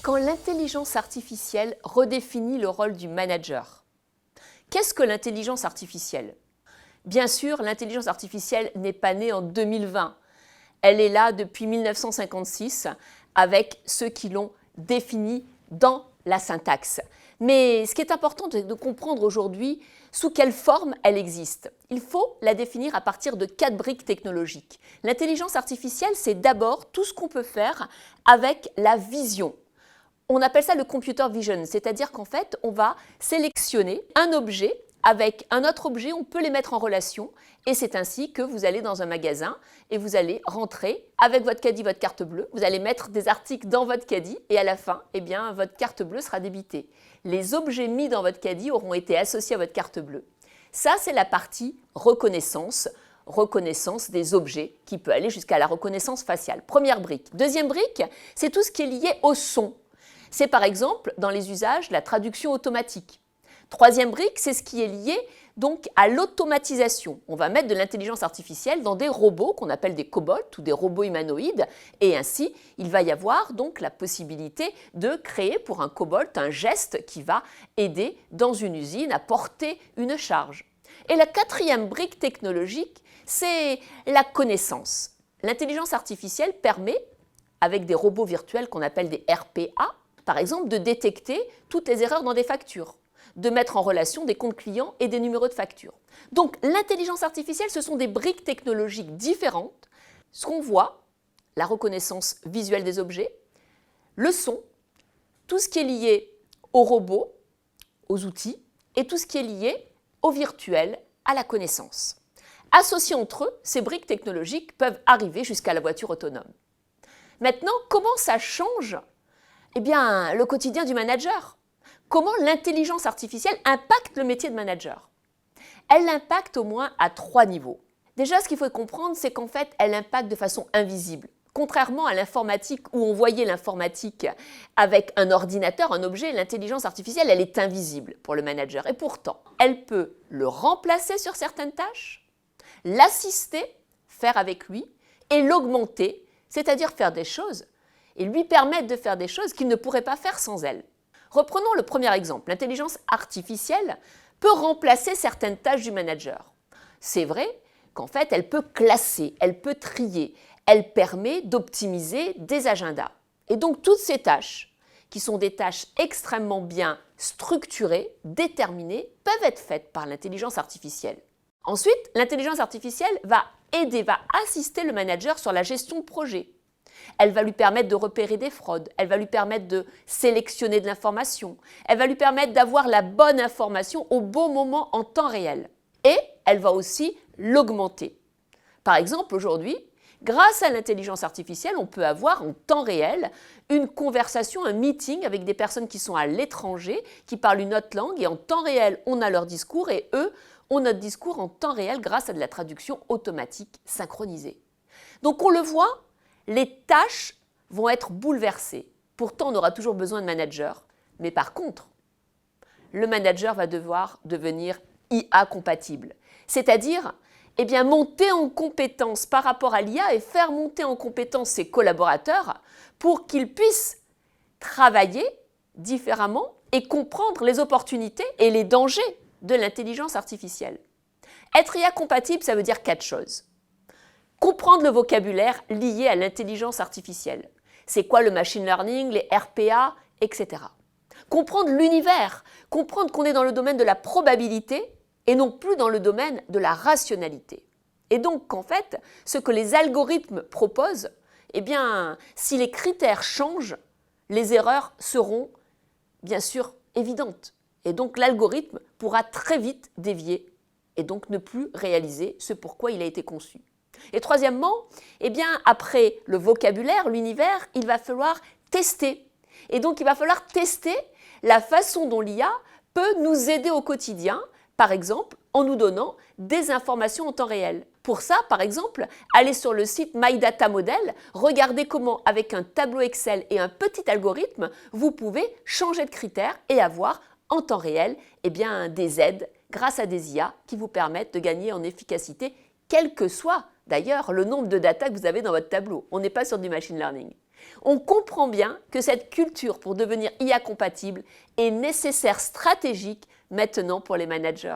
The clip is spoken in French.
Quand l'intelligence artificielle redéfinit le rôle du manager. Qu'est-ce que l'intelligence artificielle? Bien sûr, l'intelligence artificielle n'est pas née en 2020. Elle est là depuis 1956 avec ceux qui l'ont définie dans la syntaxe. Mais ce qui est important de comprendre aujourd'hui, sous quelle forme elle existe. Il faut la définir à partir de 4 briques technologiques. L'intelligence artificielle, c'est d'abord tout ce qu'on peut faire avec la vision. On appelle ça le computer vision, c'est-à-dire qu'en fait, on va sélectionner un objet avec un autre objet, on peut les mettre en relation et c'est ainsi que vous allez dans un magasin et vous allez rentrer avec votre caddie, votre carte bleue, vous allez mettre des articles dans votre caddie et à la fin, eh bien, votre carte bleue sera débitée. Les objets mis dans votre caddie auront été associés à votre carte bleue. Ça, c'est la partie reconnaissance des objets qui peut aller jusqu'à la reconnaissance faciale. Première brique. Deuxième brique, c'est tout ce qui est lié au son. C'est par exemple dans les usages la traduction automatique. Troisième brique, c'est ce qui est lié donc à l'automatisation. On va mettre de l'intelligence artificielle dans des robots qu'on appelle des cobots ou des robots humanoïdes et ainsi il va y avoir donc la possibilité de créer pour un cobot un geste qui va aider dans une usine à porter une charge. Et la quatrième brique technologique, c'est la connaissance. L'intelligence artificielle permet, avec des robots virtuels qu'on appelle des RPA, par exemple, de détecter toutes les erreurs dans des factures, de mettre en relation des comptes clients et des numéros de facture. Donc, l'intelligence artificielle, ce sont des briques technologiques différentes. Ce qu'on voit, la reconnaissance visuelle des objets, le son, tout ce qui est lié aux robots, aux outils, et tout ce qui est lié au virtuel, à la connaissance. Associés entre eux, ces briques technologiques peuvent arriver jusqu'à la voiture autonome. Maintenant, comment ça change eh bien, le quotidien du manager? Comment l'intelligence artificielle impacte le métier de manager? Elle l'impacte au moins à 3 niveaux. Déjà, ce qu'il faut comprendre, c'est qu'en fait, elle impacte de façon invisible. Contrairement à l'informatique où on voyait l'informatique avec un ordinateur, un objet, l'intelligence artificielle, elle est invisible pour le manager. Et pourtant, elle peut le remplacer sur certaines tâches, l'assister, faire avec lui, et l'augmenter, c'est-à-dire faire des choses et lui permettre de faire des choses qu'il ne pourrait pas faire sans elle. Reprenons le premier exemple. L'intelligence artificielle peut remplacer certaines tâches du manager. C'est vrai qu'en fait, elle peut classer, elle peut trier, elle permet d'optimiser des agendas. Et donc, toutes ces tâches, qui sont des tâches extrêmement bien structurées, déterminées, peuvent être faites par l'intelligence artificielle. Ensuite, l'intelligence artificielle va aider, va assister le manager sur la gestion de projet. Elle va lui permettre de repérer des fraudes, elle va lui permettre de sélectionner de l'information, elle va lui permettre d'avoir la bonne information au bon moment en temps réel. Et elle va aussi l'augmenter. Par exemple, aujourd'hui, grâce à l'intelligence artificielle, on peut avoir en temps réel une conversation, un meeting avec des personnes qui sont à l'étranger, qui parlent une autre langue et en temps réel, on a leur discours et eux ont notre discours en temps réel grâce à de la traduction automatique synchronisée. Donc on le voit, les tâches vont être bouleversées. Pourtant, on aura toujours besoin de manager. Mais par contre, le manager va devoir devenir IA compatible. C'est-à-dire, eh bien, monter en compétence par rapport à l'IA et faire monter en compétence ses collaborateurs pour qu'ils puissent travailler différemment et comprendre les opportunités et les dangers de l'intelligence artificielle. Être IA compatible, ça veut dire 4 choses. Comprendre le vocabulaire lié à l'intelligence artificielle. C'est quoi le machine learning, les RPA, etc. Comprendre l'univers, comprendre qu'on est dans le domaine de la probabilité et non plus dans le domaine de la rationalité. Et donc qu'en fait, ce que les algorithmes proposent, eh bien, si les critères changent, les erreurs seront bien sûr évidentes. Et donc l'algorithme pourra très vite dévier et donc ne plus réaliser ce pourquoi il a été conçu. Et troisièmement, eh bien, après le vocabulaire, l'univers, il va falloir tester. Et donc, il va falloir tester la façon dont l'IA peut nous aider au quotidien, par exemple, en nous donnant des informations en temps réel. Pour ça, par exemple, allez sur le site My Data Model, regardez comment, avec un tableau Excel et un petit algorithme, vous pouvez changer de critères et avoir en temps réel des aides grâce à des IA qui vous permettent de gagner en efficacité, quel que soit d'ailleurs le nombre de data que vous avez dans votre tableau. On n'est pas sur du machine learning. On comprend bien que cette culture pour devenir IA compatible est nécessaire, stratégique maintenant pour les managers.